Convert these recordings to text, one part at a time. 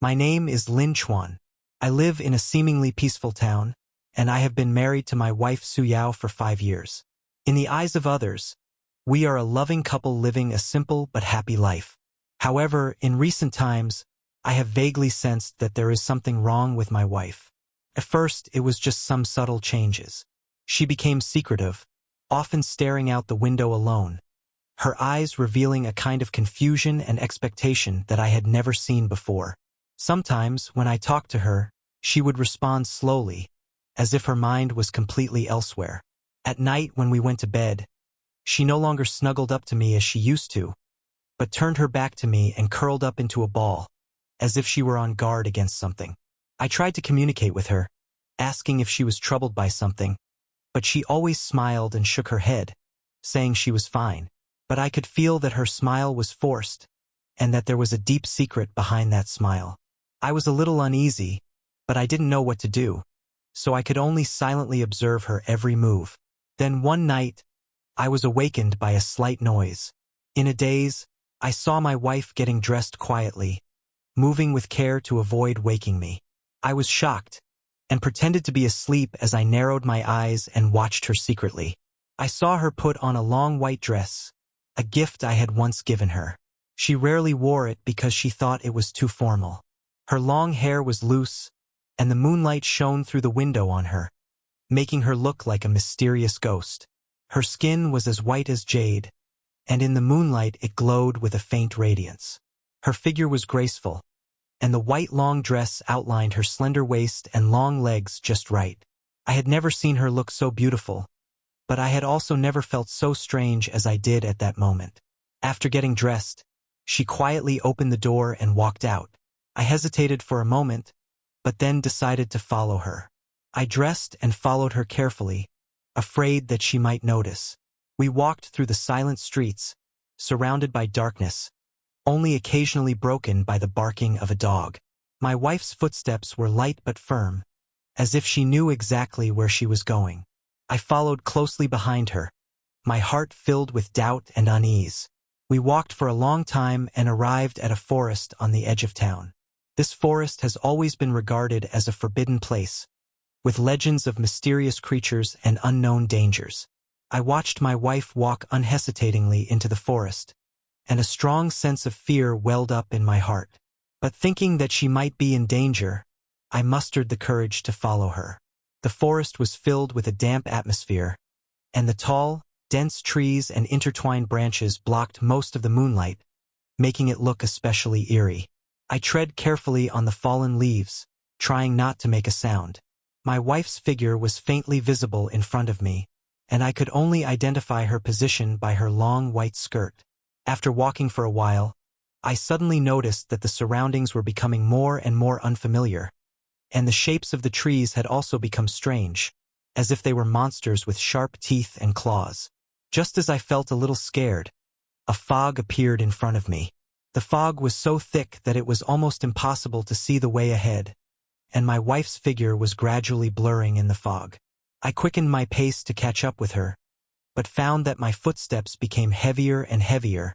My name is Lin Chuan. I live in a seemingly peaceful town, and I have been married to my wife Su Yao for 5 years. In the eyes of others, we are a loving couple living a simple but happy life. However, in recent times, I have vaguely sensed that there is something wrong with my wife. At first, it was just some subtle changes. She became secretive, often staring out the window alone, her eyes revealing a kind of confusion and expectation that I had never seen before. Sometimes, when I talked to her, she would respond slowly, as if her mind was completely elsewhere. At night, when we went to bed, she no longer snuggled up to me as she used to, but turned her back to me and curled up into a ball, as if she were on guard against something. I tried to communicate with her, asking if she was troubled by something, but she always smiled and shook her head, saying she was fine. But I could feel that her smile was forced, and that there was a deep secret behind that smile. I was a little uneasy, but I didn't know what to do, so I could only silently observe her every move. Then one night, I was awakened by a slight noise. In a daze, I saw my wife getting dressed quietly, moving with care to avoid waking me. I was shocked, and pretended to be asleep as I narrowed my eyes and watched her secretly. I saw her put on a long white dress, a gift I had once given her. She rarely wore it because she thought it was too formal. Her long hair was loose, and the moonlight shone through the window on her, making her look like a mysterious ghost. Her skin was as white as jade, and in the moonlight it glowed with a faint radiance. Her figure was graceful, and the white long dress outlined her slender waist and long legs just right. I had never seen her look so beautiful, but I had also never felt so strange as I did at that moment. After getting dressed, she quietly opened the door and walked out. I hesitated for a moment, but then decided to follow her. I dressed and followed her carefully, afraid that she might notice. We walked through the silent streets, surrounded by darkness, only occasionally broken by the barking of a dog. My wife's footsteps were light but firm, as if she knew exactly where she was going. I followed closely behind her, my heart filled with doubt and unease. We walked for a long time and arrived at a forest on the edge of town. This forest has always been regarded as a forbidden place, with legends of mysterious creatures and unknown dangers. I watched my wife walk unhesitatingly into the forest, and a strong sense of fear welled up in my heart. But thinking that she might be in danger, I mustered the courage to follow her. The forest was filled with a damp atmosphere, and the tall, dense trees and intertwined branches blocked most of the moonlight, making it look especially eerie. I tread carefully on the fallen leaves, trying not to make a sound. My wife's figure was faintly visible in front of me, and I could only identify her position by her long white skirt. After walking for a while, I suddenly noticed that the surroundings were becoming more and more unfamiliar, and the shapes of the trees had also become strange, as if they were monsters with sharp teeth and claws. Just as I felt a little scared, a fog appeared in front of me. The fog was so thick that it was almost impossible to see the way ahead, and my wife's figure was gradually blurring in the fog. I quickened my pace to catch up with her, but found that my footsteps became heavier and heavier,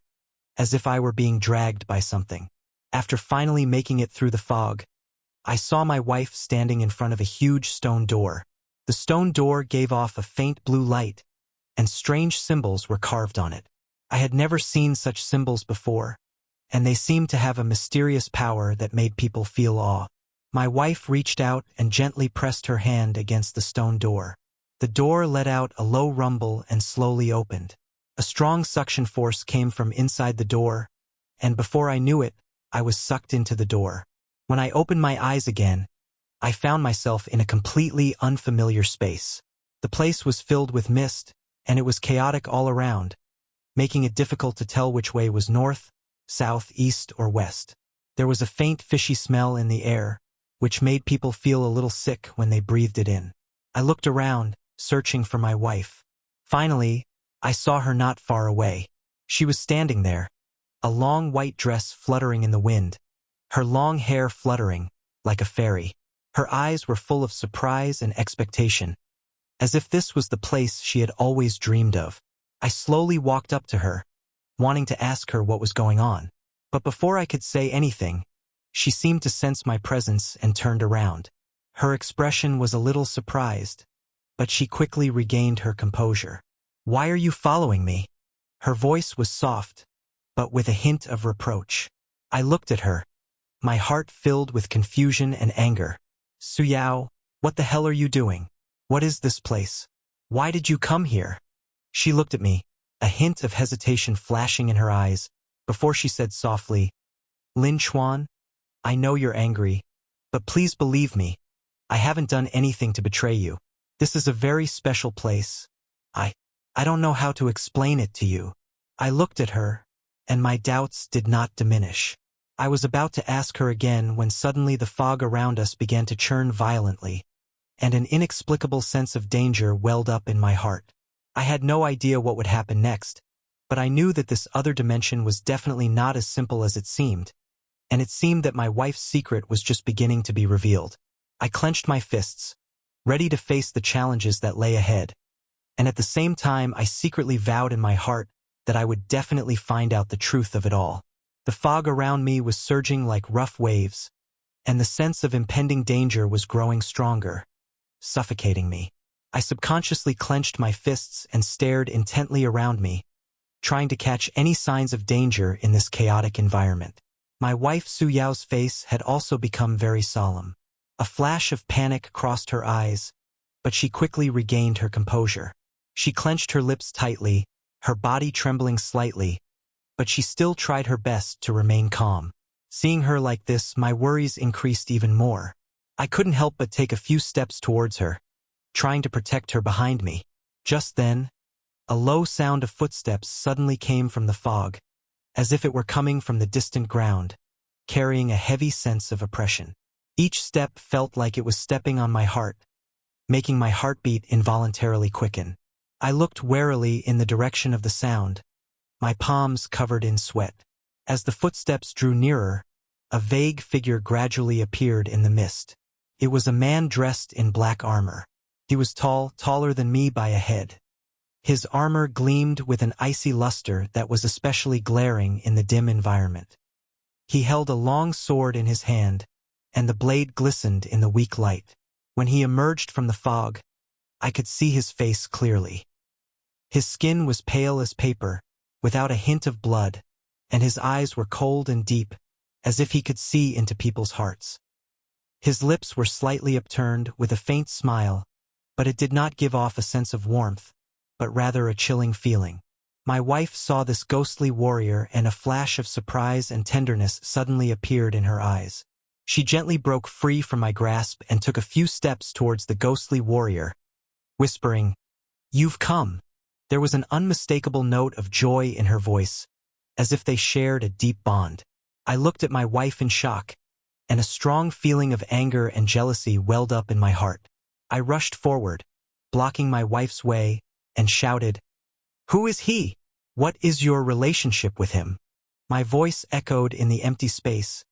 as if I were being dragged by something. After finally making it through the fog, I saw my wife standing in front of a huge stone door. The stone door gave off a faint blue light, and strange symbols were carved on it. I had never seen such symbols before, and they seemed to have a mysterious power that made people feel awe. My wife reached out and gently pressed her hand against the stone door. The door let out a low rumble and slowly opened. A strong suction force came from inside the door, and before I knew it, I was sucked into the door. When I opened my eyes again, I found myself in a completely unfamiliar space. The place was filled with mist, and it was chaotic all around, making it difficult to tell which way was north, south, east, or west. There was a faint fishy smell in the air, which made people feel a little sick when they breathed it in. I looked around, searching for my wife. Finally, I saw her not far away. She was standing there, a long white dress fluttering in the wind, her long hair fluttering, like a fairy. Her eyes were full of surprise and expectation, as if this was the place she had always dreamed of. I slowly walked up to her, wanting to ask her what was going on. But before I could say anything, She seemed to sense my presence and turned around. Her expression was a little surprised, but she quickly regained her composure. "Why are you following me?" Her voice was soft, but with a hint of reproach. I looked at her, my heart filled with confusion and anger. "Suyao, what the hell are you doing? What is this place? Why did you come here?" She looked at me, a hint of hesitation flashing in her eyes, before she said softly, "Lin Chuan, I know you're angry, but please believe me, I haven't done anything to betray you. This is a very special place. I don't know how to explain it to you." I looked at her, and my doubts did not diminish. I was about to ask her again when suddenly the fog around us began to churn violently, and an inexplicable sense of danger welled up in my heart. I had no idea what would happen next, but I knew that this other dimension was definitely not as simple as it seemed, and it seemed that my wife's secret was just beginning to be revealed. I clenched my fists, ready to face the challenges that lay ahead, and at the same time I secretly vowed in my heart that I would definitely find out the truth of it all. The fog around me was surging like rough waves, and the sense of impending danger was growing stronger, suffocating me. I subconsciously clenched my fists and stared intently around me, trying to catch any signs of danger in this chaotic environment. My wife Su Yao's face had also become very solemn. A flash of panic crossed her eyes, but she quickly regained her composure. She clenched her lips tightly, her body trembling slightly, but she still tried her best to remain calm. Seeing her like this, my worries increased even more. I couldn't help but take a few steps towards her, trying to protect her behind me. Just then, a low sound of footsteps suddenly came from the fog, as if it were coming from the distant ground, carrying a heavy sense of oppression. Each step felt like it was stepping on my heart, making my heartbeat involuntarily quicken. I looked warily in the direction of the sound, my palms covered in sweat. As the footsteps drew nearer, a vague figure gradually appeared in the mist. It was a man dressed in black armor. He was tall, taller than me by a head. His armor gleamed with an icy luster that was especially glaring in the dim environment. He held a long sword in his hand, and the blade glistened in the weak light. When he emerged from the fog, I could see his face clearly. His skin was pale as paper, without a hint of blood, and his eyes were cold and deep, as if he could see into people's hearts. His lips were slightly upturned with a faint smile, but it did not give off a sense of warmth, but rather a chilling feeling. My wife saw this ghostly warrior, and a flash of surprise and tenderness suddenly appeared in her eyes. She gently broke free from my grasp and took a few steps towards the ghostly warrior, whispering, "You've come." There was an unmistakable note of joy in her voice, as if they shared a deep bond. I looked at my wife in shock, and a strong feeling of anger and jealousy welled up in my heart. I rushed forward, blocking my wife's way, and shouted, "Who is he? What is your relationship with him?" My voice echoed in the empty space,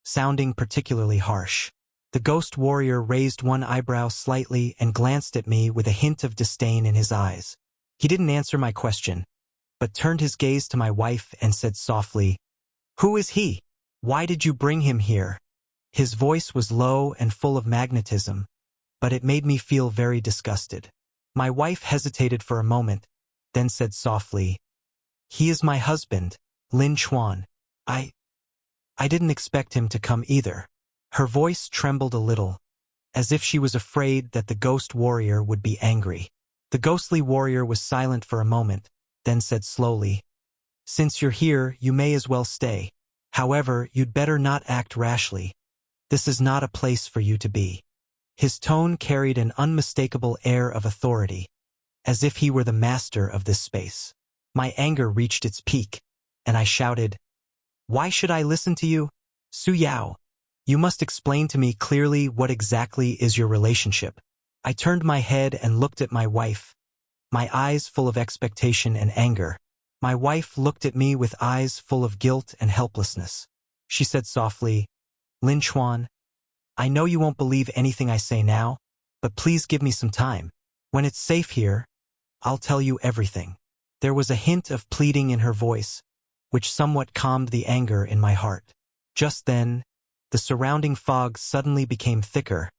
sounding particularly harsh. The ghost warrior raised one eyebrow slightly and glanced at me with a hint of disdain in his eyes. He didn't answer my question, but turned his gaze to my wife and said softly, "Who is he? Why did you bring him here?" His voice was low and full of magnetism, but it made me feel very disgusted. My wife hesitated for a moment, then said softly, "He is my husband, Lin Chuan. I didn't expect him to come either." Her voice trembled a little, as if she was afraid that the ghost warrior would be angry. The ghostly warrior was silent for a moment, then said slowly, "Since you're here, you may as well stay. However, you'd better not act rashly. This is not a place for you to be." His tone carried an unmistakable air of authority, as if he were the master of this space. My anger reached its peak, and I shouted, "Why should I listen to you? Su Yao, you must explain to me clearly what exactly is your relationship." I turned my head and looked at my wife, my eyes full of expectation and anger. My wife looked at me with eyes full of guilt and helplessness. She said softly, "Lin Chuan, I know you won't believe anything I say now, but please give me some time. When it's safe here, I'll tell you everything." There was a hint of pleading in her voice, which somewhat calmed the anger in my heart. Just then, the surrounding fog suddenly became thicker,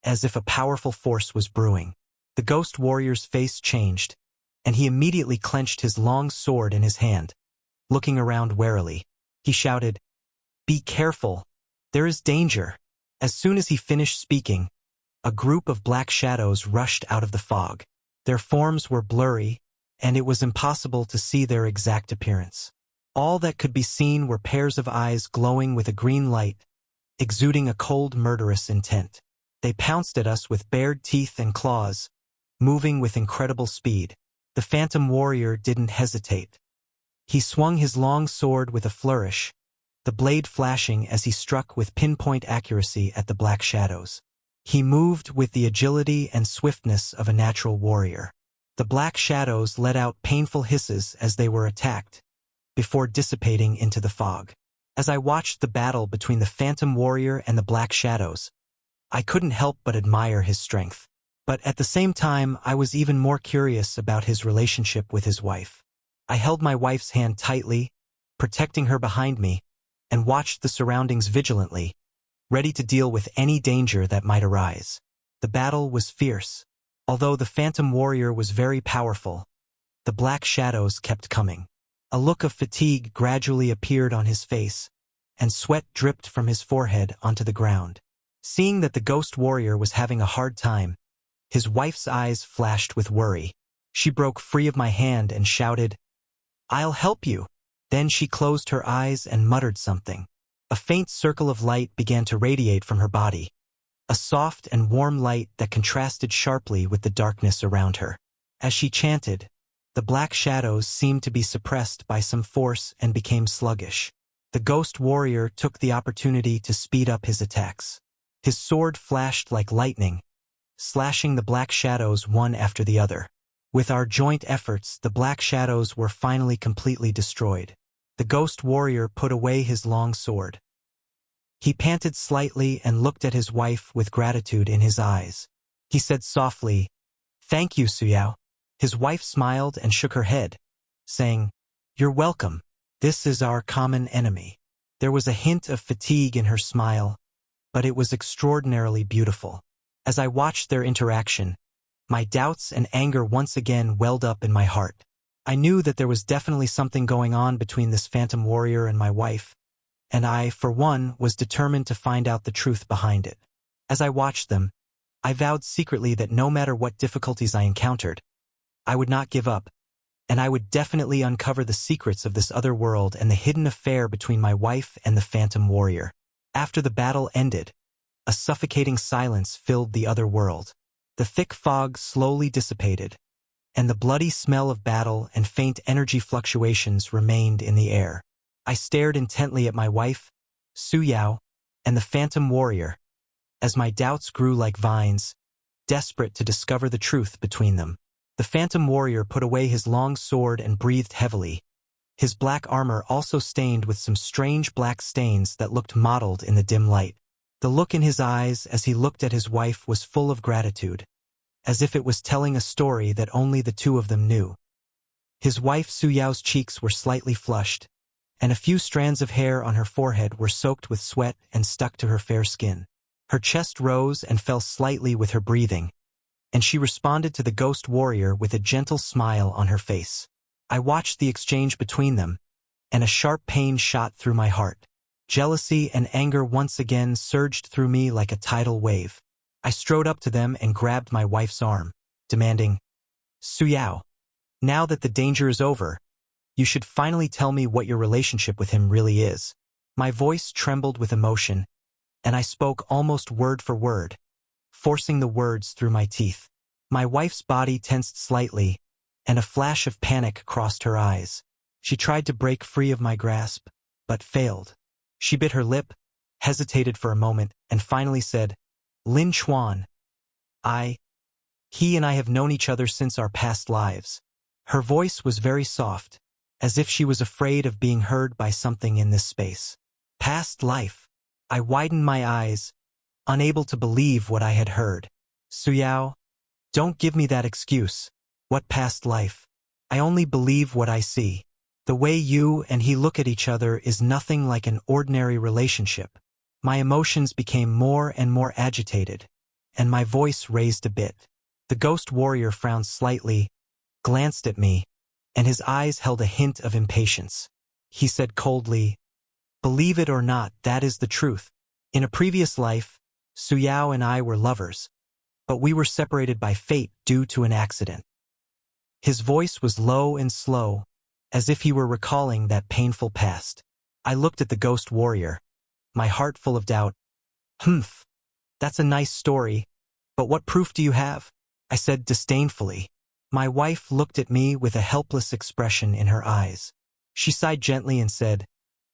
as if a powerful force was brewing. The ghost warrior's face changed, and he immediately clenched his long sword in his hand. Looking around warily, he shouted, "Be careful! There is danger!" As soon as he finished speaking, a group of black shadows rushed out of the fog. Their forms were blurry, and it was impossible to see their exact appearance. All that could be seen were pairs of eyes glowing with a green light, exuding a cold, murderous intent. They pounced at us with bared teeth and claws, moving with incredible speed. The phantom warrior didn't hesitate. He swung his long sword with a flourish, the blade flashing as he struck with pinpoint accuracy at the black shadows. He moved with the agility and swiftness of a natural warrior. The black shadows let out painful hisses as they were attacked, before dissipating into the fog. As I watched the battle between the phantom warrior and the black shadows, I couldn't help but admire his strength. But at the same time, I was even more curious about his relationship with his wife. I held my wife's hand tightly, protecting her behind me, and watched the surroundings vigilantly, ready to deal with any danger that might arise. The battle was fierce. Although the phantom warrior was very powerful, the black shadows kept coming. A look of fatigue gradually appeared on his face, and sweat dripped from his forehead onto the ground. Seeing that the ghost warrior was having a hard time, his wife's eyes flashed with worry. She broke free of my hand and shouted, "I'll help you." Then she closed her eyes and muttered something. A faint circle of light began to radiate from her body, a soft and warm light that contrasted sharply with the darkness around her. As she chanted, the black shadows seemed to be suppressed by some force and became sluggish. The ghost warrior took the opportunity to speed up his attacks. His sword flashed like lightning, slashing the black shadows one after the other. With our joint efforts, the black shadows were finally completely destroyed. The ghost warrior put away his long sword. He panted slightly and looked at his wife with gratitude in his eyes. He said softly, "Thank you, Suyao." His wife smiled and shook her head, saying, "You're welcome. This is our common enemy." There was a hint of fatigue in her smile, but it was extraordinarily beautiful. As I watched their interaction, my doubts and anger once again welled up in my heart. I knew that there was definitely something going on between this phantom warrior and my wife, and I, for one, was determined to find out the truth behind it. As I watched them, I vowed secretly that no matter what difficulties I encountered, I would not give up, and I would definitely uncover the secrets of this other world and the hidden affair between my wife and the phantom warrior. After the battle ended, a suffocating silence filled the other world. The thick fog slowly dissipated, and the bloody smell of battle and faint energy fluctuations remained in the air. I stared intently at my wife, Suyao, and the phantom warrior, as my doubts grew like vines, desperate to discover the truth between them. The phantom warrior put away his long sword and breathed heavily, his black armor also stained with some strange black stains that looked mottled in the dim light. The look in his eyes as he looked at his wife was full of gratitude, as if it was telling a story that only the two of them knew. His wife Suyao's cheeks were slightly flushed, and a few strands of hair on her forehead were soaked with sweat and stuck to her fair skin. Her chest rose and fell slightly with her breathing, and she responded to the ghost warrior with a gentle smile on her face. I watched the exchange between them, and a sharp pain shot through my heart. Jealousy and anger once again surged through me like a tidal wave. I strode up to them and grabbed my wife's arm, demanding, "Suyao, now that the danger is over, you should finally tell me what your relationship with him really is." My voice trembled with emotion, and I spoke almost word for word, forcing the words through my teeth. My wife's body tensed slightly, and a flash of panic crossed her eyes. She tried to break free of my grasp, but failed. She bit her lip, hesitated for a moment, and finally said, "Lin Chuan. He and I have known each other since our past lives." Her voice was very soft, as if she was afraid of being heard by something in this space. Past life. I widened my eyes, unable to believe what I had heard. "Suyao, don't give me that excuse. What past life? I only believe what I see. The way you and he look at each other is nothing like an ordinary relationship." My emotions became more and more agitated, and my voice raised a bit. The ghost warrior frowned slightly, glanced at me, and his eyes held a hint of impatience. He said coldly, "Believe it or not, that is the truth. In a previous life, Suyao and I were lovers, but we were separated by fate due to an accident." His voice was low and slow, as if he were recalling that painful past. I looked at the ghost warrior, my heart full of doubt. "Humph, that's a nice story, but what proof do you have?" I said disdainfully. My wife looked at me with a helpless expression in her eyes. She sighed gently and said,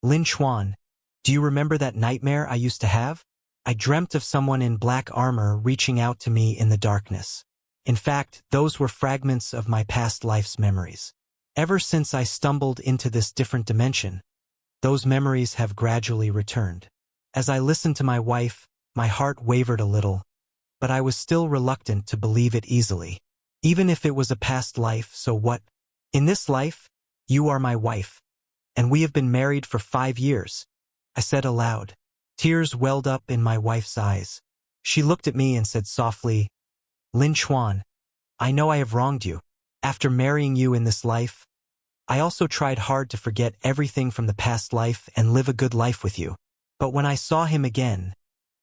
"Lin Chuan, do you remember that nightmare I used to have? I dreamt of someone in black armor reaching out to me in the darkness. In fact, those were fragments of my past life's memories. Ever since I stumbled into this different dimension, those memories have gradually returned." As I listened to my wife, my heart wavered a little, but I was still reluctant to believe it easily. Even if it was a past life, so what? In this life, you are my wife, and we have been married for 5 years, I said aloud. Tears welled up in my wife's eyes. She looked at me and said softly, "Lin Chuan, I know I have wronged you. After marrying you in this life, I also tried hard to forget everything from the past life and live a good life with you. But when I saw him again,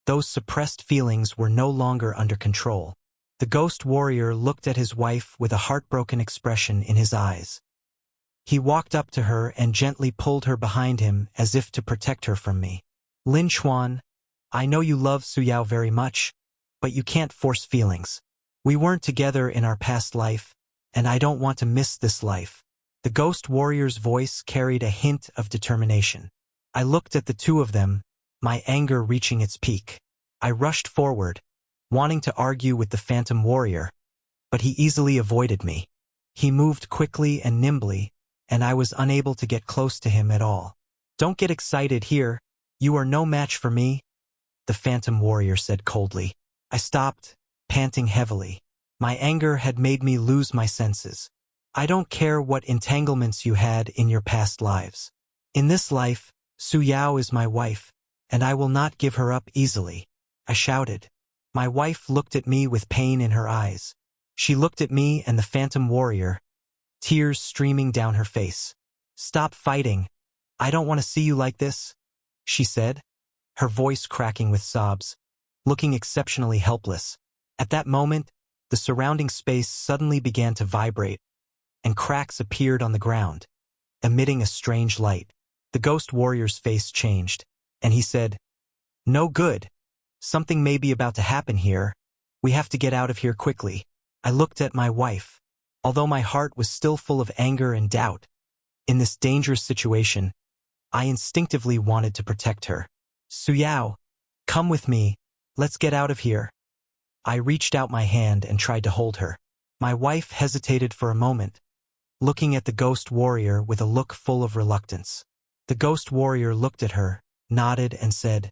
those suppressed feelings were no longer under control." The ghost warrior looked at his wife with a heartbroken expression in his eyes. He walked up to her and gently pulled her behind him as if to protect her from me. "Lin Chuan, I know you love Suyao very much, but you can't force feelings. We weren't together in our past life, and I don't want to miss this life." The ghost warrior's voice carried a hint of determination. I looked at the two of them, my anger reaching its peak. I rushed forward, wanting to argue with the phantom warrior, but he easily avoided me. He moved quickly and nimbly, and I was unable to get close to him at all. "Don't get excited here. You are no match for me," the phantom warrior said coldly. I stopped, panting heavily. My anger had made me lose my senses. "I don't care what entanglements you had in your past lives. In this life, Suyao is my wife, and I will not give her up easily," I shouted. My wife looked at me with pain in her eyes. She looked at me and the phantom warrior, tears streaming down her face. "Stop fighting. I don't want to see you like this," she said, her voice cracking with sobs, looking exceptionally helpless. At that moment, the surrounding space suddenly began to vibrate, and cracks appeared on the ground, emitting a strange light. The ghost warrior's face changed, and he said, "No good. Something may be about to happen here. We have to get out of here quickly." I looked at my wife. Although my heart was still full of anger and doubt, in this dangerous situation, I instinctively wanted to protect her. "Suyao, come with me. Let's get out of here." I reached out my hand and tried to hold her. My wife hesitated for a moment, looking at the ghost warrior with a look full of reluctance. The ghost warrior looked at her, nodded, and said,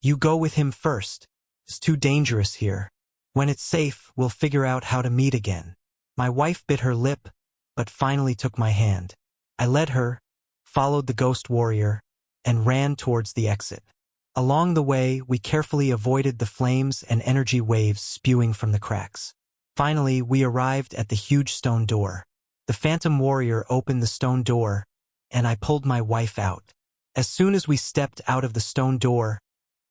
"You go with him first. It's too dangerous here. When it's safe, we'll figure out how to meet again." My wife bit her lip, but finally took my hand. I led her, followed the ghost warrior, and ran towards the exit. Along the way, we carefully avoided the flames and energy waves spewing from the cracks. Finally, we arrived at the huge stone door. The phantom warrior opened the stone door, and I pulled my wife out. As soon as we stepped out of the stone door,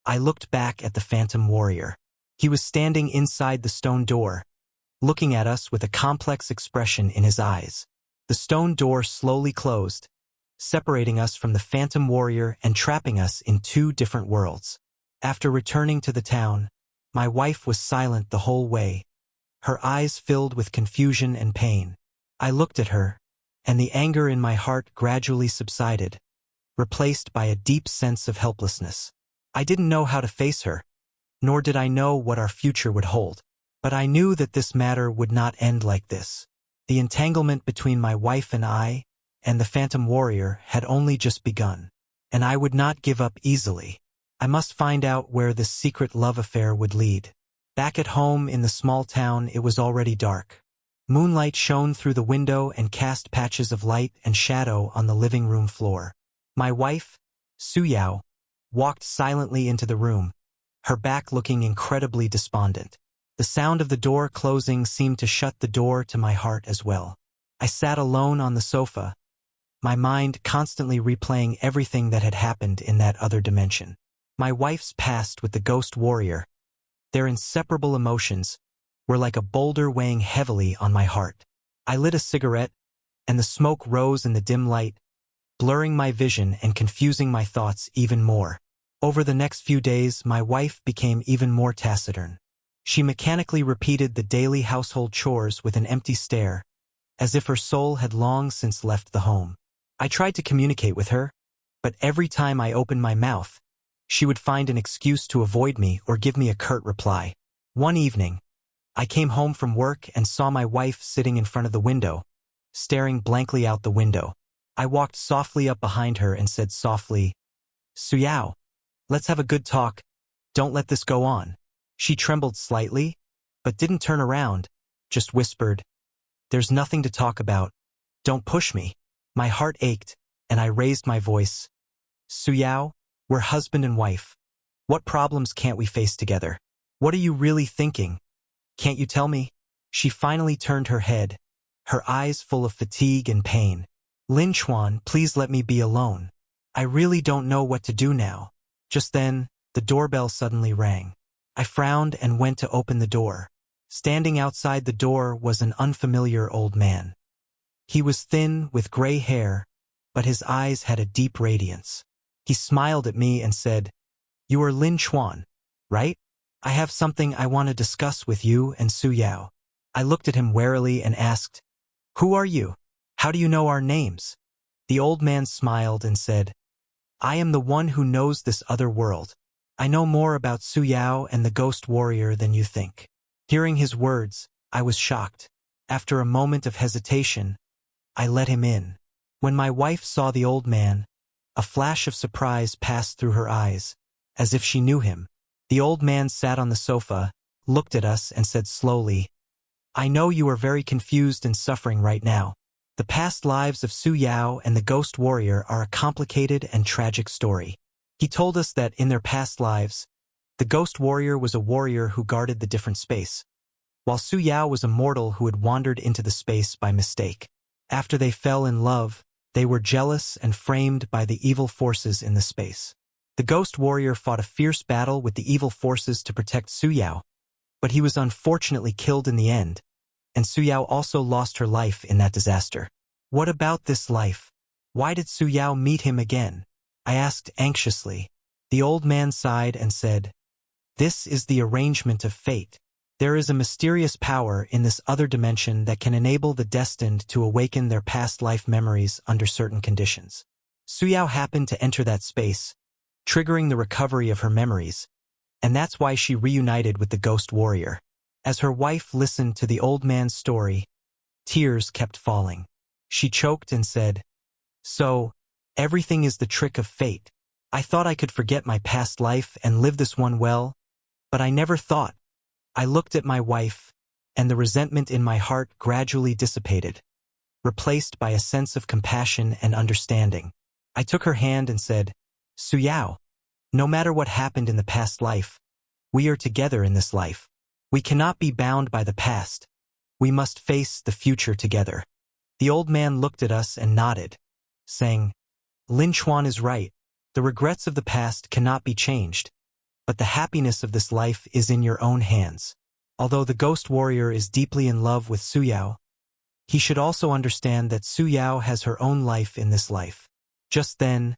I looked back at the phantom warrior. He was standing inside the stone door, looking at us with a complex expression in his eyes. The stone door slowly closed, separating us from the phantom warrior and trapping us in 2 different worlds. After returning to the town, my wife was silent the whole way, her eyes filled with confusion and pain. I looked at her, and the anger in my heart gradually subsided, replaced by a deep sense of helplessness. I didn't know how to face her, nor did I know what our future would hold. But I knew that this matter would not end like this. The entanglement between my wife and I, and the phantom warrior, had only just begun, and I would not give up easily. I must find out where this secret love affair would lead. Back at home in the small town, it was already dark. Moonlight shone through the window and cast patches of light and shadow on the living room floor. My wife, Suyao, walked silently into the room, her back looking incredibly despondent. The sound of the door closing seemed to shut the door to my heart as well. I sat alone on the sofa, my mind constantly replaying everything that had happened in that other dimension. My wife's past with the ghost warrior, their inseparable emotions, were like a boulder weighing heavily on my heart. I lit a cigarette, and the smoke rose in the dim light, blurring my vision and confusing my thoughts even more. Over the next few days, my wife became even more taciturn. She mechanically repeated the daily household chores with an empty stare, as if her soul had long since left the home. I tried to communicate with her, but every time I opened my mouth, she would find an excuse to avoid me or give me a curt reply. One evening, I came home from work and saw my wife sitting in front of the window, staring blankly out the window. I walked softly up behind her and said softly, "Suyao, let's have a good talk. Don't let this go on." She trembled slightly, but didn't turn around, just whispered, "There's nothing to talk about. Don't push me." My heart ached, and I raised my voice. "Suyao, we're husband and wife. What problems can't we face together? What are you really thinking? Can't you tell me?" She finally turned her head, her eyes full of fatigue and pain. "Lin Chuan, please let me be alone. I really don't know what to do now." Just then, the doorbell suddenly rang. I frowned and went to open the door. Standing outside the door was an unfamiliar old man. He was thin, with gray hair, but his eyes had a deep radiance. He smiled at me and said, "You are Lin Chuan, right? I have something I want to discuss with you and Suyao." I looked at him warily and asked, "Who are you? How do you know our names?" The old man smiled and said, "I am the one who knows this other world. I know more about Suyao and the ghost warrior than you think." Hearing his words, I was shocked. After a moment of hesitation, I let him in. When my wife saw the old man, a flash of surprise passed through her eyes, as if she knew him. The old man sat on the sofa, looked at us and said slowly, "I know you are very confused and suffering right now. The past lives of Suyao and the ghost warrior are a complicated and tragic story." He told us that in their past lives, the ghost warrior was a warrior who guarded the different space, while Suyao was a mortal who had wandered into the space by mistake. After they fell in love, they were jealous and framed by the evil forces in the space. The ghost warrior fought a fierce battle with the evil forces to protect Suyao, but he was unfortunately killed in the end, and Suyao also lost her life in that disaster. What about this life? Why did Suyao meet him again? I asked anxiously. The old man sighed and said, "This is the arrangement of fate. There is a mysterious power in this other dimension that can enable the destined to awaken their past life memories under certain conditions. Suyao happened to enter that space, triggering the recovery of her memories, and that's why she reunited with the ghost warrior." As her wife listened to the old man's story, tears kept falling. She choked and said, "So, everything is the trick of fate. I thought I could forget my past life and live this one well, but I never thought." I looked at my wife, and the resentment in my heart gradually dissipated, replaced by a sense of compassion and understanding. I took her hand and said, "Suyao, no matter what happened in the past life, we are together in this life. We cannot be bound by the past. We must face the future together." The old man looked at us and nodded, saying, "Lin Chuan is right. The regrets of the past cannot be changed, but the happiness of this life is in your own hands." Although the ghost warrior is deeply in love with Suyao, he should also understand that Suyao has her own life in this life. Just then,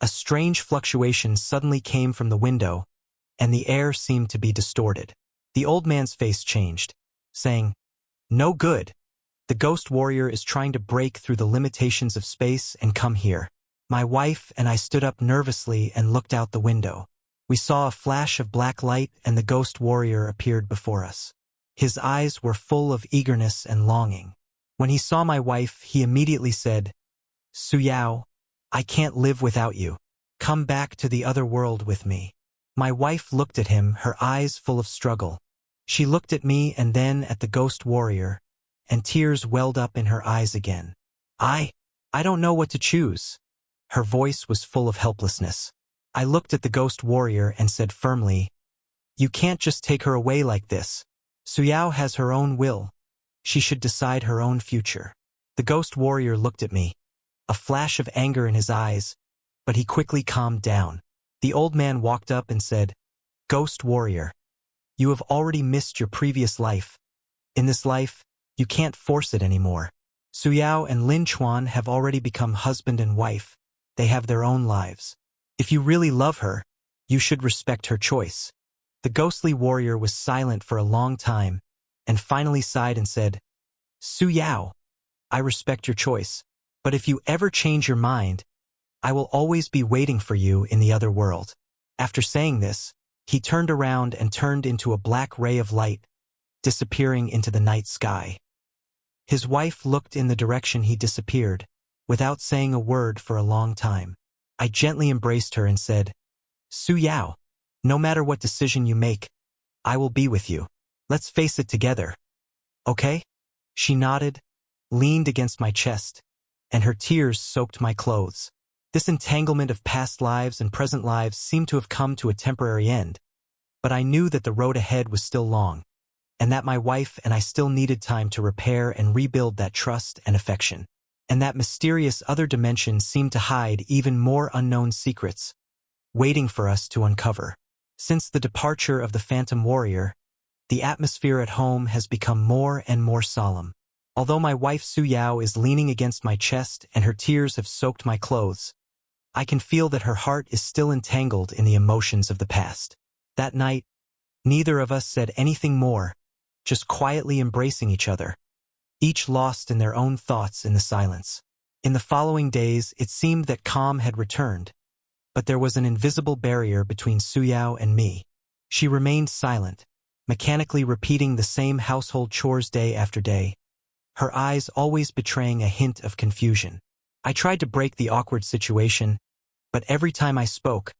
a strange fluctuation suddenly came from the window, and the air seemed to be distorted. The old man's face changed, saying, "No good. The ghost warrior is trying to break through the limitations of space and come here." My wife and I stood up nervously and looked out the window. We saw a flash of black light and the ghost warrior appeared before us. His eyes were full of eagerness and longing. When he saw my wife, he immediately said, "Suyao, I can't live without you. Come back to the other world with me." My wife looked at him, her eyes full of struggle. She looked at me and then at the ghost warrior, and tears welled up in her eyes again. I don't know what to choose." Her voice was full of helplessness. I looked at the ghost warrior and said firmly, "You can't just take her away like this. Suyao has her own will. She should decide her own future." The ghost warrior looked at me, a flash of anger in his eyes, but he quickly calmed down. The old man walked up and said, "Ghost warrior, you have already missed your previous life. In this life, you can't force it anymore. Suyao and Lin Chuan have already become husband and wife. They have their own lives. If you really love her, you should respect her choice." The ghostly warrior was silent for a long time, and finally sighed and said, "Suyao, I respect your choice, but if you ever change your mind, I will always be waiting for you in the other world." After saying this, he turned around and turned into a black ray of light, disappearing into the night sky. His wife looked in the direction he disappeared, without saying a word for a long time. I gently embraced her and said, "Suyao, no matter what decision you make, I will be with you. Let's face it together. Okay?" She nodded, leaned against my chest, and her tears soaked my clothes. This entanglement of past lives and present lives seemed to have come to a temporary end, but I knew that the road ahead was still long, and that my wife and I still needed time to repair and rebuild that trust and affection. And that mysterious other dimension seemed to hide even more unknown secrets, waiting for us to uncover. Since the departure of the Phantom Warrior, the atmosphere at home has become more and more solemn. Although my wife Suyao is leaning against my chest and her tears have soaked my clothes, I can feel that her heart is still entangled in the emotions of the past. That night, neither of us said anything more, just quietly embracing each other, each lost in their own thoughts in the silence. In the following days, it seemed that calm had returned, but there was an invisible barrier between Suyao and me. She remained silent, mechanically repeating the same household chores day after day, her eyes always betraying a hint of confusion. I tried to break the awkward situation, but every time I spoke,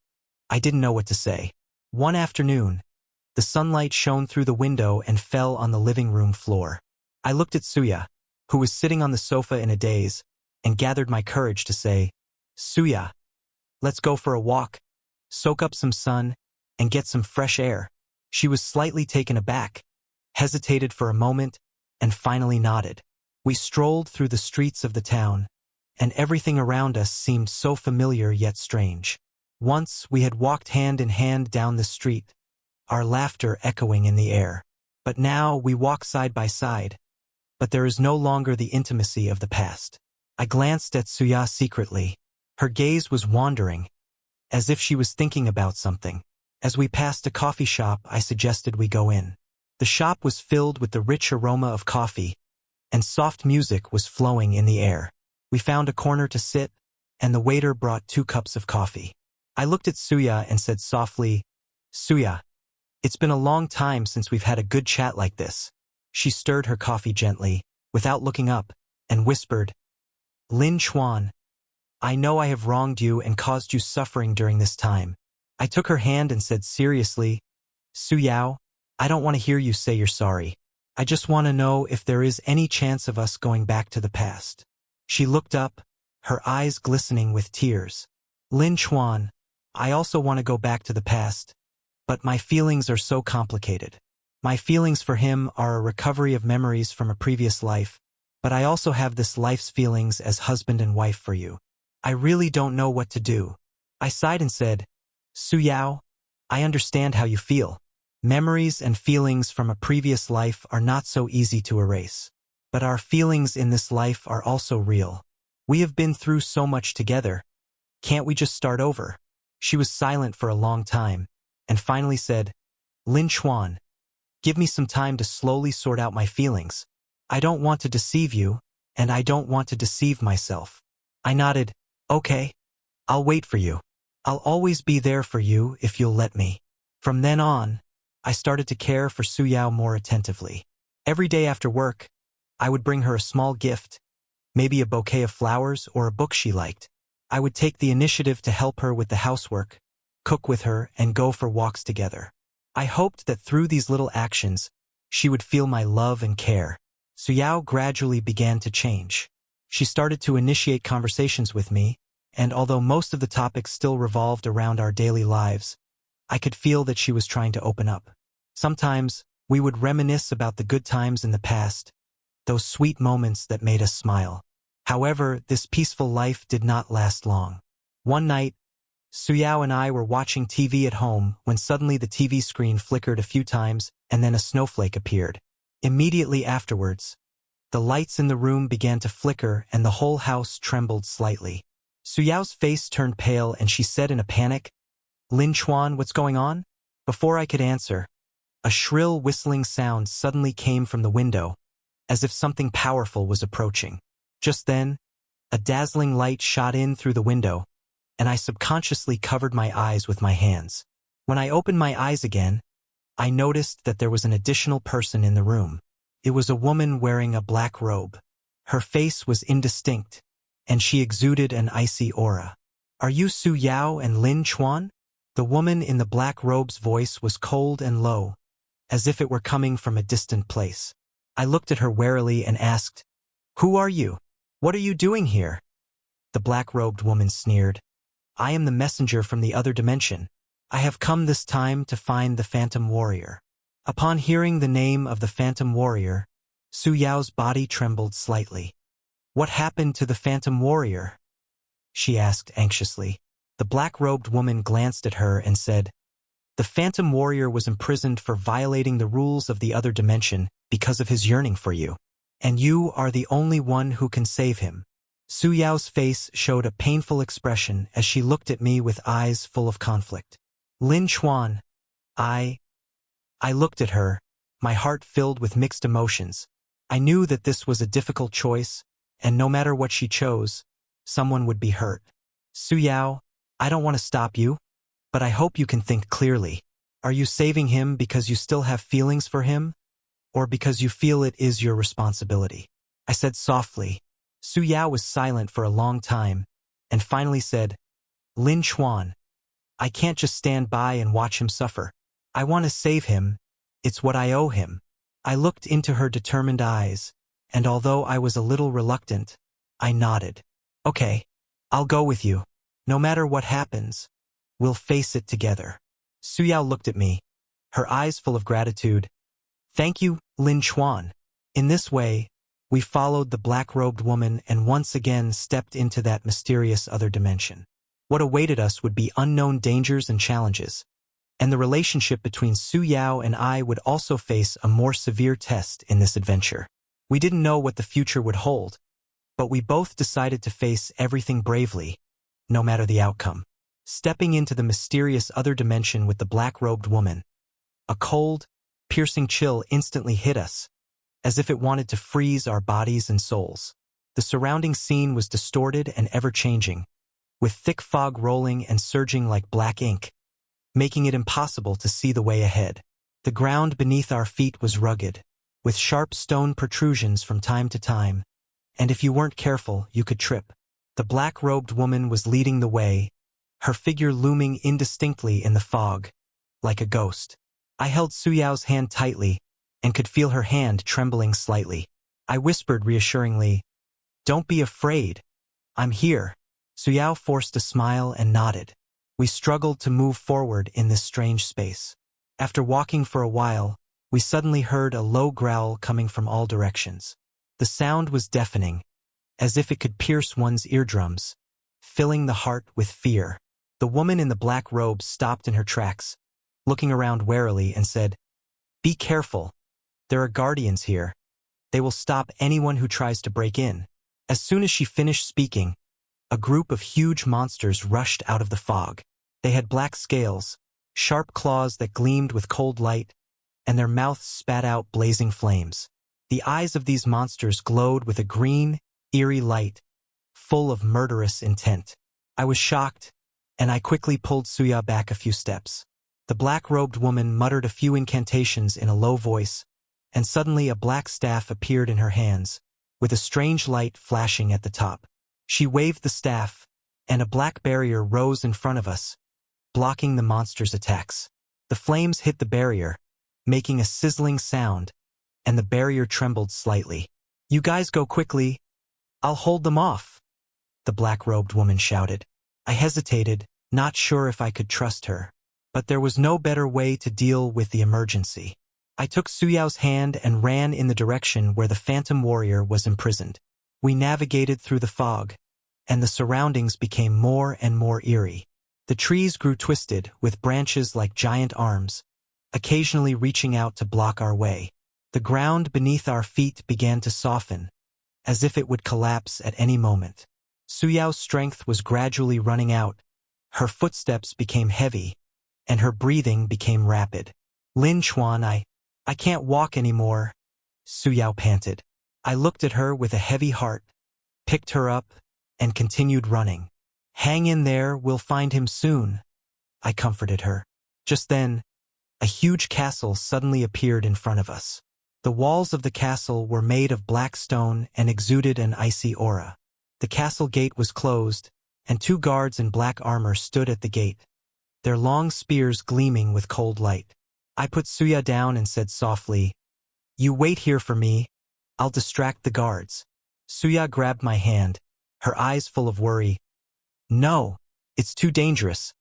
I didn't know what to say. One afternoon, the sunlight shone through the window and fell on the living room floor. I looked at Suya, who was sitting on the sofa in a daze, and gathered my courage to say, "Suya, let's go for a walk, soak up some sun, and get some fresh air." She was slightly taken aback, hesitated for a moment, and finally nodded. We strolled through the streets of the town, and everything around us seemed so familiar yet strange. Once we had walked hand in hand down the street, our laughter echoing in the air. But now we walk side by side, but there is no longer the intimacy of the past. I glanced at Suya secretly. Her gaze was wandering, as if she was thinking about something. As we passed a coffee shop, I suggested we go in. The shop was filled with the rich aroma of coffee, and soft music was flowing in the air. We found a corner to sit, and the waiter brought 2 cups of coffee. I looked at Suya and said softly, "Suya, it's been a long time since we've had a good chat like this." She stirred her coffee gently, without looking up, and whispered, "Lin Chuan, I know I have wronged you and caused you suffering during this time." I took her hand and said seriously, "Suyao, I don't want to hear you say you're sorry. I just want to know if there is any chance of us going back to the past." She looked up, her eyes glistening with tears. "Lin Chuan, I also want to go back to the past, but my feelings are so complicated. My feelings for him are a recovery of memories from a previous life, but I also have this life's feelings as husband and wife for you. I really don't know what to do." I sighed and said, "Suyao, I understand how you feel. Memories and feelings from a previous life are not so easy to erase. But our feelings in this life are also real. We have been through so much together. Can't we just start over?" She was silent for a long time, and finally said, "Lin Chuan, give me some time to slowly sort out my feelings. I don't want to deceive you, and I don't want to deceive myself." I nodded, "Okay, I'll wait for you. I'll always be there for you if you'll let me." From then on, I started to care for Suyao more attentively. Every day after work, I would bring her a small gift, maybe a bouquet of flowers or a book she liked. I would take the initiative to help her with the housework, cook with her, and go for walks together. I hoped that through these little actions, she would feel my love and care. Suyao gradually began to change. She started to initiate conversations with me, and although most of the topics still revolved around our daily lives, I could feel that she was trying to open up. Sometimes, we would reminisce about the good times in the past, those sweet moments that made us smile. However, this peaceful life did not last long. One night, Suyao and I were watching TV at home when suddenly the TV screen flickered a few times and then a snowflake appeared. Immediately afterwards, the lights in the room began to flicker and the whole house trembled slightly. Suyao's face turned pale and she said in a panic, "Lin Chuan, what's going on?" Before I could answer, a shrill whistling sound suddenly came from the window, as if something powerful was approaching. Just then, a dazzling light shot in through the window, and I subconsciously covered my eyes with my hands. When I opened my eyes again, I noticed that there was an additional person in the room. It was a woman wearing a black robe. Her face was indistinct, and she exuded an icy aura. "Are you Su Yao and Lin Chuan?" The woman in the black robe's voice was cold and low, as if it were coming from a distant place. I looked at her warily and asked, "Who are you? What are you doing here?" The black-robed woman sneered, "I am the messenger from the other dimension. I have come this time to find the Phantom Warrior." Upon hearing the name of the Phantom Warrior, Su Yao's body trembled slightly. "What happened to the Phantom Warrior?" she asked anxiously. The black-robed woman glanced at her and said, "The Phantom Warrior was imprisoned for violating the rules of the other dimension because of his yearning for you. And you are the only one who can save him." Su Yao's face showed a painful expression as she looked at me with eyes full of conflict. "Lin Chuan, I looked at her, my heart filled with mixed emotions. I knew that this was a difficult choice, and no matter what she chose, someone would be hurt. "Su Yao, I don't want to stop you, but I hope you can think clearly. Are you saving him because you still have feelings for him, or because you feel it is your responsibility?" I said softly. Su Yao was silent for a long time, and finally said, "Lin Chuan, I can't just stand by and watch him suffer. I want to save him. It's what I owe him." I looked into her determined eyes, and although I was a little reluctant, I nodded. "Okay, I'll go with you. No matter what happens, we'll face it together." Su Yao looked at me, her eyes full of gratitude. "Thank you, Lin Chuan." In this way, we followed the black-robed woman and once again stepped into that mysterious other dimension. What awaited us would be unknown dangers and challenges, and the relationship between Su Yao and I would also face a more severe test in this adventure. We didn't know what the future would hold, but we both decided to face everything bravely, no matter the outcome. Stepping into the mysterious other dimension with the black-robed woman, a cold, piercing chill instantly hit us, as if it wanted to freeze our bodies and souls. The surrounding scene was distorted and ever-changing, with thick fog rolling and surging like black ink, making it impossible to see the way ahead. The ground beneath our feet was rugged, with sharp stone protrusions from time to time, and if you weren't careful, you could trip. The black-robed woman was leading the way, her figure looming indistinctly in the fog, like a ghost. I held Su Yao's hand tightly and could feel her hand trembling slightly. I whispered reassuringly, "Don't be afraid. I'm here." Su Yao forced a smile and nodded. We struggled to move forward in this strange space. After walking for a while, we suddenly heard a low growl coming from all directions. The sound was deafening, as if it could pierce one's eardrums, filling the heart with fear. The woman in the black robe stopped in her tracks, looking around warily and said, "Be careful. There are guardians here. They will stop anyone who tries to break in." As soon as she finished speaking, a group of huge monsters rushed out of the fog. They had black scales, sharp claws that gleamed with cold light, and their mouths spat out blazing flames. The eyes of these monsters glowed with a green, eerie light, full of murderous intent. I was shocked, and I quickly pulled Suya back a few steps. The black-robed woman muttered a few incantations in a low voice, and suddenly a black staff appeared in her hands, with a strange light flashing at the top. She waved the staff, and a black barrier rose in front of us, blocking the monster's attacks. The flames hit the barrier, making a sizzling sound, and the barrier trembled slightly. "You guys go quickly. I'll hold them off," the black-robed woman shouted. I hesitated, not sure if I could trust her. But there was no better way to deal with the emergency. I took Suyao's hand and ran in the direction where the phantom warrior was imprisoned. We navigated through the fog, and the surroundings became more and more eerie. The trees grew twisted, with branches like giant arms, occasionally reaching out to block our way. The ground beneath our feet began to soften, as if it would collapse at any moment. Suyao's strength was gradually running out. Her footsteps became heavy, and her breathing became rapid. Lin Chuan, I can't walk anymore, Suyao panted. I looked at her with a heavy heart, picked her up, and continued running. Hang in there, we'll find him soon, I comforted her. Just then, a huge castle suddenly appeared in front of us. The walls of the castle were made of black stone and exuded an icy aura. The castle gate was closed, and 2 guards in black armor stood at the gate, their long spears gleaming with cold light. I put Suya down and said softly, "You wait here for me. I'll distract the guards." Suya grabbed my hand, her eyes full of worry. "No, it's too dangerous.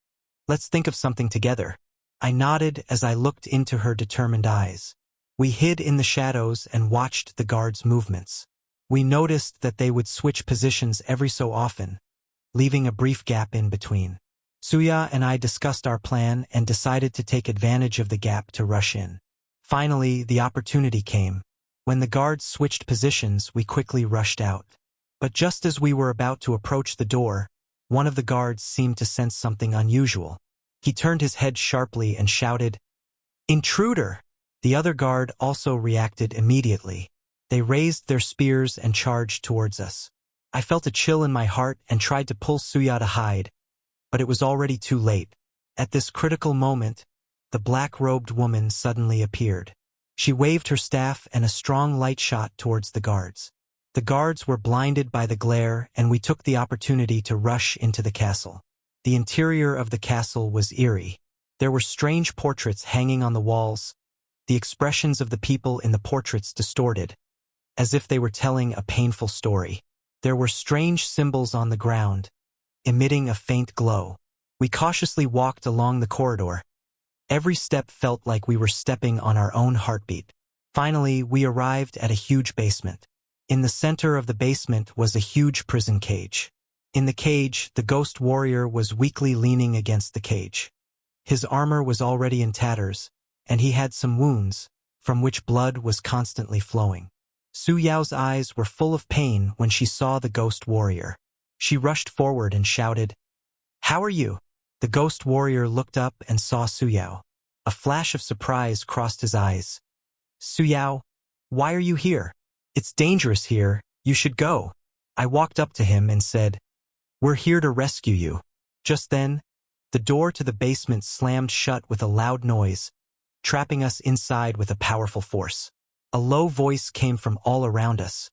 Let's think of something together." I nodded as I looked into her determined eyes. We hid in the shadows and watched the guards' movements. We noticed that they would switch positions every so often, leaving a brief gap in between. Suya and I discussed our plan and decided to take advantage of the gap to rush in. Finally, the opportunity came. When the guards switched positions, we quickly rushed out. But just as we were about to approach the door, one of the guards seemed to sense something unusual. He turned his head sharply and shouted, "Intruder!" The other guard also reacted immediately. They raised their spears and charged towards us. I felt a chill in my heart and tried to pull Suya to hide, but it was already too late. At this critical moment, the black-robed woman suddenly appeared. She waved her staff and a strong light shot towards the guards. The guards were blinded by the glare, and we took the opportunity to rush into the castle. The interior of the castle was eerie. There were strange portraits hanging on the walls, the expressions of the people in the portraits distorted, as if they were telling a painful story. There were strange symbols on the ground, emitting a faint glow. We cautiously walked along the corridor. Every step felt like we were stepping on our own heartbeat. Finally, we arrived at a huge basement. In the center of the basement was a huge prison cage. In the cage, the ghost warrior was weakly leaning against the cage. His armor was already in tatters, and he had some wounds, from which blood was constantly flowing. Su Yao's eyes were full of pain when she saw the ghost warrior. She rushed forward and shouted, "How are you?" The ghost warrior looked up and saw Su Yao. A flash of surprise crossed his eyes. "Su Yao, why are you here? It's dangerous here, you should go." I walked up to him and said, "We're here to rescue you." Just then, the door to the basement slammed shut with a loud noise, trapping us inside with a powerful force. A low voice came from all around us.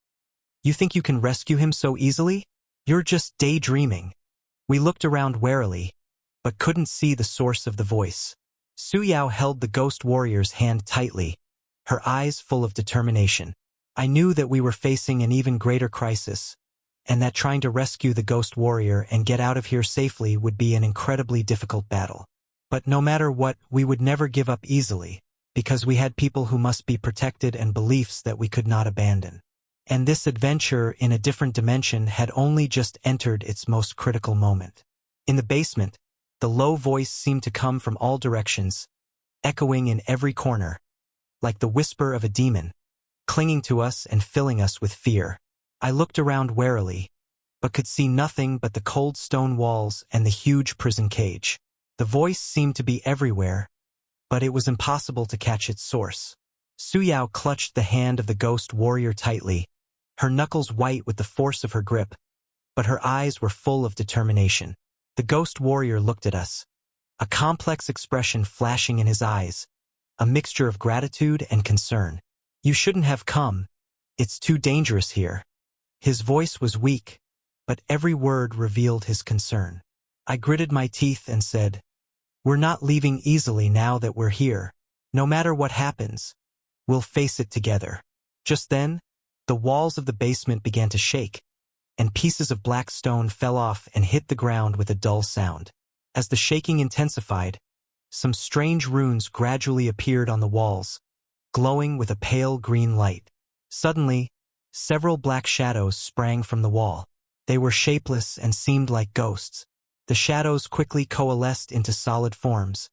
"You think you can rescue him so easily? You're just daydreaming." We looked around warily, but couldn't see the source of the voice. Su Yao held the ghost warrior's hand tightly, her eyes full of determination. I knew that we were facing an even greater crisis, and that trying to rescue the ghost warrior and get out of here safely would be an incredibly difficult battle. But no matter what, we would never give up easily, because we had people who must be protected and beliefs that we could not abandon. And this adventure in a different dimension had only just entered its most critical moment. In the basement, the low voice seemed to come from all directions, echoing in every corner, like the whisper of a demon, clinging to us and filling us with fear. I looked around warily, but could see nothing but the cold stone walls and the huge prison cage. The voice seemed to be everywhere, but it was impossible to catch its source. Su Yao clutched the hand of the ghost warrior tightly, her knuckles white with the force of her grip, but her eyes were full of determination. The ghost warrior looked at us, a complex expression flashing in his eyes, a mixture of gratitude and concern. "You shouldn't have come. It's too dangerous here." His voice was weak, but every word revealed his concern. I gritted my teeth and said, "We're not leaving easily now that we're here. No matter what happens, we'll face it together." Just then, the walls of the basement began to shake, and pieces of black stone fell off and hit the ground with a dull sound. As the shaking intensified, some strange runes gradually appeared on the walls, glowing with a pale green light. Suddenly, several black shadows sprang from the wall. They were shapeless and seemed like ghosts. The shadows quickly coalesced into solid forms,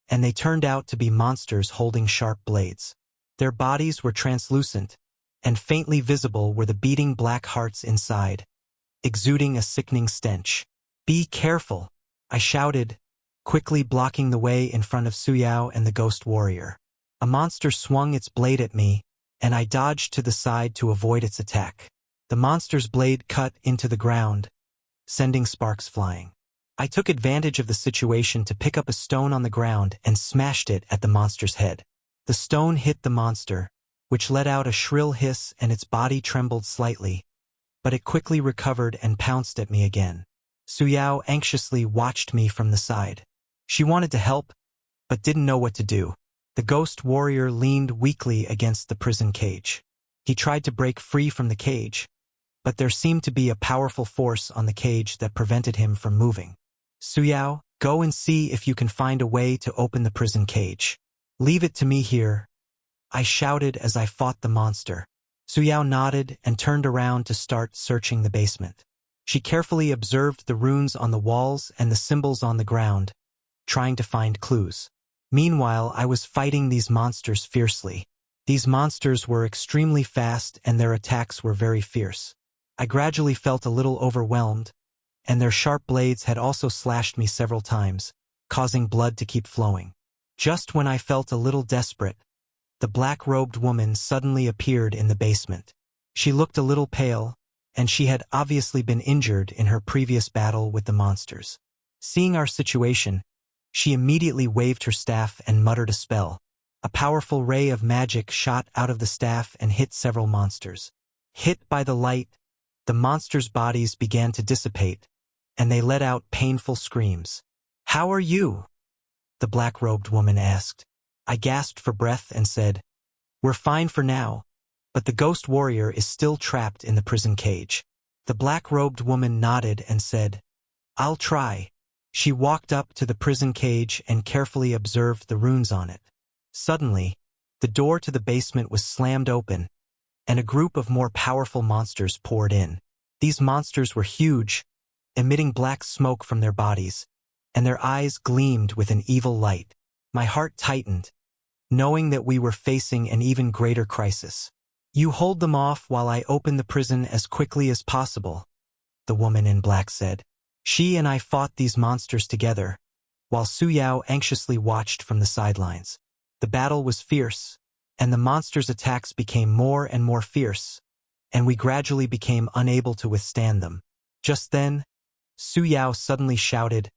and they turned out to be monsters holding sharp blades. Their bodies were translucent, and faintly visible were the beating black hearts inside, exuding a sickening stench. "Be careful," I shouted, quickly blocking the way in front of Suyao and the ghost warrior. A monster swung its blade at me, and I dodged to the side to avoid its attack. The monster's blade cut into the ground, sending sparks flying. I took advantage of the situation to pick up a stone on the ground and smashed it at the monster's head. The stone hit the monster, which let out a shrill hiss, and its body trembled slightly, but it quickly recovered and pounced at me again. Suyao anxiously watched me from the side. She wanted to help, but didn't know what to do. The ghost warrior leaned weakly against the prison cage. He tried to break free from the cage, but there seemed to be a powerful force on the cage that prevented him from moving. "Suyao, go and see if you can find a way to open the prison cage. Leave it to me here," I shouted as I fought the monster. Suyao nodded and turned around to start searching the basement. She carefully observed the runes on the walls and the symbols on the ground, trying to find clues. Meanwhile, I was fighting these monsters fiercely. These monsters were extremely fast and their attacks were very fierce. I gradually felt a little overwhelmed, and their sharp blades had also slashed me several times, causing blood to keep flowing. Just when I felt a little desperate, the black-robed woman suddenly appeared in the basement. She looked a little pale, and she had obviously been injured in her previous battle with the monsters. Seeing our situation, she immediately waved her staff and muttered a spell. A powerful ray of magic shot out of the staff and hit several monsters. Hit by the light, the monsters' bodies began to dissipate, and they let out painful screams. "How are you?" the black-robed woman asked. I gasped for breath and said, "We're fine for now, but the ghost warrior is still trapped in the prison cage." The black-robed woman nodded and said, "I'll try." She walked up to the prison cage and carefully observed the runes on it. Suddenly, the door to the basement was slammed open, and a group of more powerful monsters poured in. These monsters were huge, emitting black smoke from their bodies, and their eyes gleamed with an evil light. My heart tightened, knowing that we were facing an even greater crisis. "You hold them off while I open the prison as quickly as possible," the woman in black said. She and I fought these monsters together, while Suyao anxiously watched from the sidelines. The battle was fierce, and the monsters' attacks became more and more fierce, and we gradually became unable to withstand them. Just then, Suyao suddenly shouted,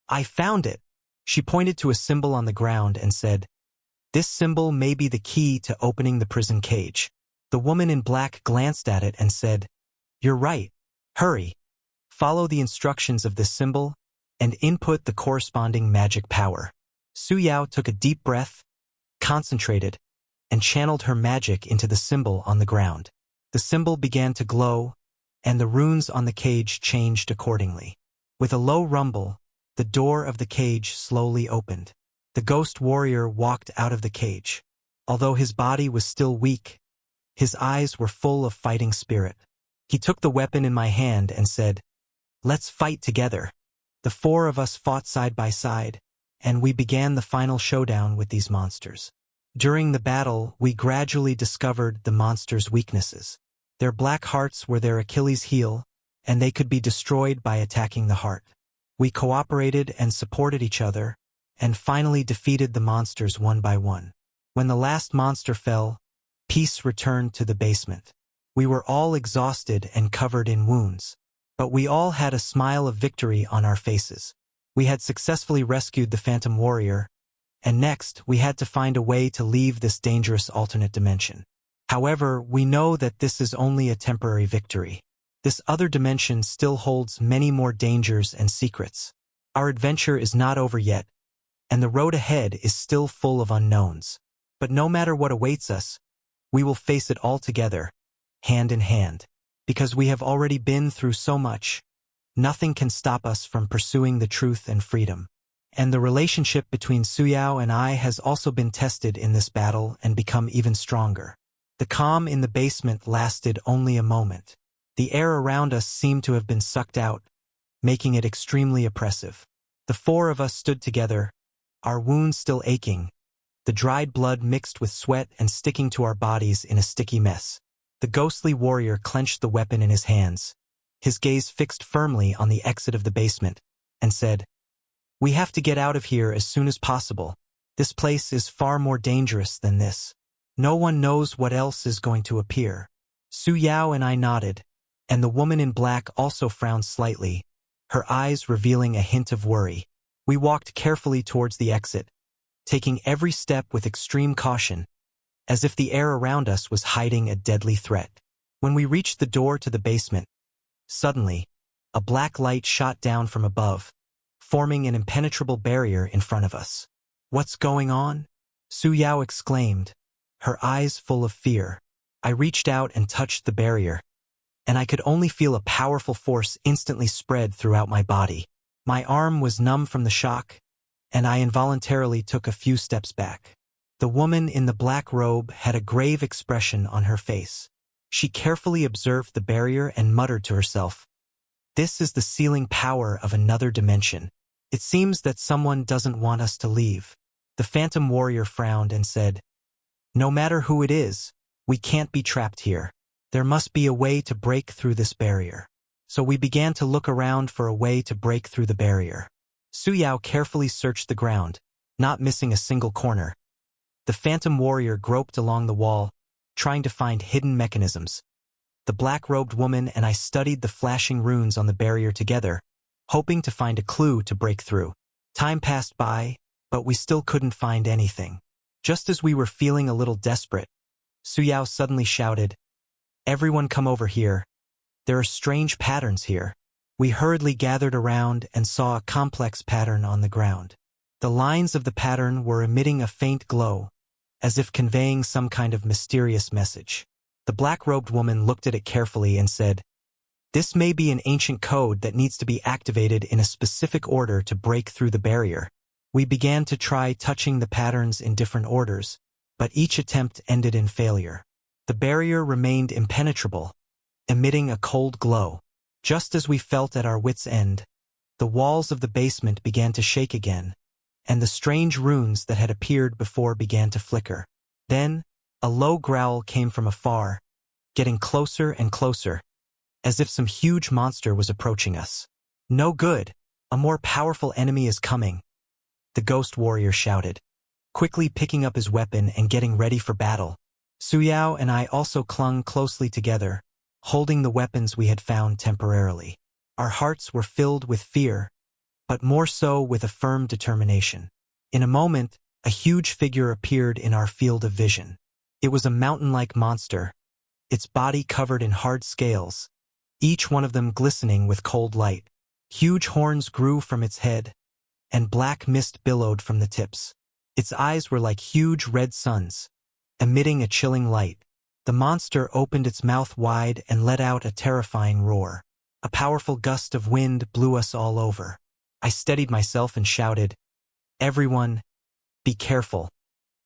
"I found it!" She pointed to a symbol on the ground and said, "This symbol may be the key to opening the prison cage." The woman in black glanced at it and said, "You're right. Hurry. Follow the instructions of this symbol and input the corresponding magic power." Suyao took a deep breath, concentrated, and channeled her magic into the symbol on the ground. The symbol began to glow, and the runes on the cage changed accordingly. With a low rumble, the door of the cage slowly opened. The ghost warrior walked out of the cage. Although his body was still weak, his eyes were full of fighting spirit. He took the weapon in my hand and said, "Let's fight together." The four of us fought side by side, and we began the final showdown with these monsters. During the battle, we gradually discovered the monsters' weaknesses. Their black hearts were their Achilles' heel, and they could be destroyed by attacking the heart. We cooperated and supported each other, and finally defeated the monsters one by one. When the last monster fell, peace returned to the basement. We were all exhausted and covered in wounds, but we all had a smile of victory on our faces. We had successfully rescued the Phantom Warrior, and next we had to find a way to leave this dangerous alternate dimension. However, we know that this is only a temporary victory. This other dimension still holds many more dangers and secrets. Our adventure is not over yet, and the road ahead is still full of unknowns. But no matter what awaits us, we will face it all together, hand in hand. because we have already been through so much. Nothing can stop us from pursuing the truth and freedom. And the relationship between Suyao and I has also been tested in this battle and become even stronger. The calm in the basement lasted only a moment. The air around us seemed to have been sucked out, making it extremely oppressive. The four of us stood together, our wounds still aching, the dried blood mixed with sweat and sticking to our bodies in a sticky mess. The ghostly warrior clenched the weapon in his hands, his gaze fixed firmly on the exit of the basement, and said, "We have to get out of here as soon as possible. This place is far more dangerous than this. No one knows what else is going to appear." Suyao and I nodded, and the woman in black also frowned slightly, her eyes revealing a hint of worry. We walked carefully towards the exit, taking every step with extreme caution, as if the air around us was hiding a deadly threat. When we reached the door to the basement, suddenly, a black light shot down from above, forming an impenetrable barrier in front of us. "What's going on?" Suyao exclaimed, her eyes full of fear. I reached out and touched the barrier, and I could only feel a powerful force instantly spread throughout my body. My arm was numb from the shock, and I involuntarily took a few steps back. The woman in the black robe had a grave expression on her face. She carefully observed the barrier and muttered to herself, "This is the sealing power of another dimension. It seems that someone doesn't want us to leave." The phantom warrior frowned and said, "No matter who it is, we can't be trapped here. There must be a way to break through this barrier." So we began to look around for a way to break through the barrier. Suyao carefully searched the ground, not missing a single corner. The phantom warrior groped along the wall, trying to find hidden mechanisms. The black-robed woman and I studied the flashing runes on the barrier together, hoping to find a clue to break through. Time passed by, but we still couldn't find anything. Just as we were feeling a little desperate, Suyao suddenly shouted, "Everyone come over here. There are strange patterns here." We hurriedly gathered around and saw a complex pattern on the ground. The lines of the pattern were emitting a faint glow, as if conveying some kind of mysterious message. The black-robed woman looked at it carefully and said, "This may be an ancient code that needs to be activated in a specific order to break through the barrier." We began to try touching the patterns in different orders, but each attempt ended in failure. The barrier remained impenetrable, emitting a cold glow. Just as we felt at our wits' end, the walls of the basement began to shake again, and the strange runes that had appeared before began to flicker. Then, a low growl came from afar, getting closer and closer, as if some huge monster was approaching us. "No good! A more powerful enemy is coming," the ghost warrior shouted, quickly picking up his weapon and getting ready for battle. Suyao and I also clung closely together, holding the weapons we had found temporarily. Our hearts were filled with fear, but more so with a firm determination. In a moment, a huge figure appeared in our field of vision. It was a mountain-like monster, its body covered in hard scales, each one of them glistening with cold light. Huge horns grew from its head, and black mist billowed from the tips. Its eyes were like huge red suns, emitting a chilling light. The monster opened its mouth wide and let out a terrifying roar. A powerful gust of wind blew us all over. I steadied myself and shouted, "Everyone, be careful.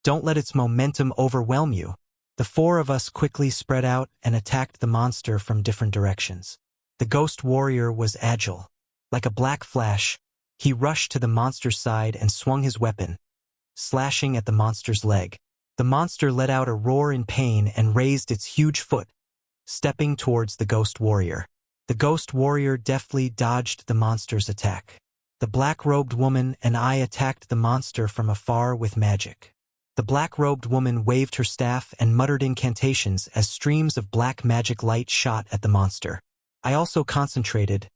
Don't let its momentum overwhelm you." The four of us quickly spread out and attacked the monster from different directions. The ghost warrior was agile. Like a black flash, he rushed to the monster's side and swung his weapon, slashing at the monster's leg. The monster let out a roar in pain and raised its huge foot, stepping towards the ghost warrior. The ghost warrior deftly dodged the monster's attack. The black-robed woman and I attacked the monster from afar with magic. The black-robed woman waved her staff and muttered incantations as streams of black magic light shot at the monster. I also concentrated,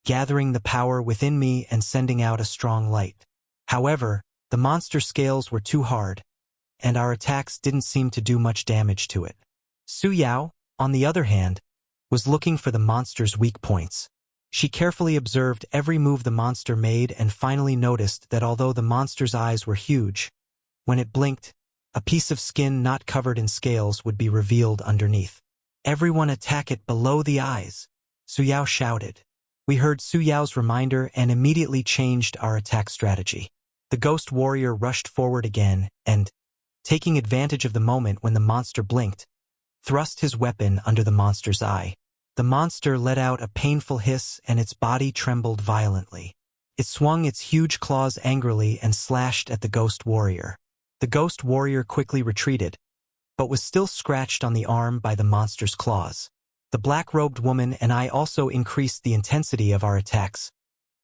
gathering the power within me and sending out a strong light. However, the monster's scales were too hard, and our attacks didn't seem to do much damage to it. Suyao, on the other hand, was looking for the monster's weak points. She carefully observed every move the monster made and finally noticed that although the monster's eyes were huge, when it blinked, a piece of skin not covered in scales would be revealed underneath. Everyone attack it below the eyes, Su Yao shouted. We heard Su Yao's reminder and immediately changed our attack strategy. The ghost warrior rushed forward again and, taking advantage of the moment when the monster blinked, thrust his weapon under the monster's eye. The monster let out a painful hiss and its body trembled violently. It swung its huge claws angrily and slashed at the ghost warrior. The ghost warrior quickly retreated, but was still scratched on the arm by the monster's claws. The black-robed woman and I also increased the intensity of our attacks,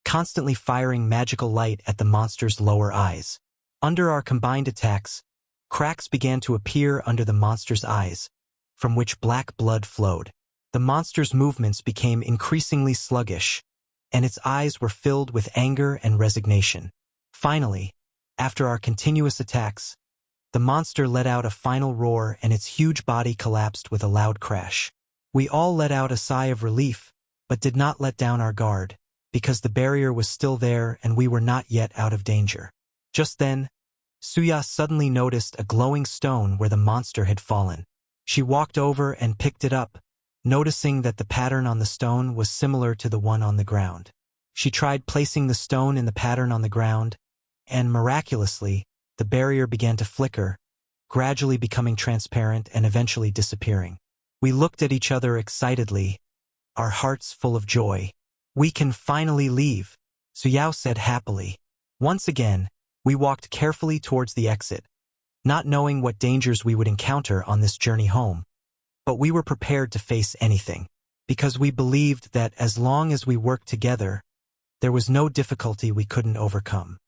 constantly firing magical light at the monster's lower eyes. Under our combined attacks, cracks began to appear under the monster's eyes, from which black blood flowed. The monster's movements became increasingly sluggish, and its eyes were filled with anger and resignation. Finally, after our continuous attacks, the monster let out a final roar and its huge body collapsed with a loud crash. We all let out a sigh of relief, but did not let down our guard, because the barrier was still there and we were not yet out of danger. Just then, Suya suddenly noticed a glowing stone where the monster had fallen. She walked over and picked it up, noticing that the pattern on the stone was similar to the one on the ground. She tried placing the stone in the pattern on the ground, and miraculously, the barrier began to flicker, gradually becoming transparent and eventually disappearing. We looked at each other excitedly, our hearts full of joy. "We can finally leave," Suyao said happily. Once again, we walked carefully towards the exit, not knowing what dangers we would encounter on this journey home. But we were prepared to face anything, because we believed that as long as we worked together, there was no difficulty we couldn't overcome.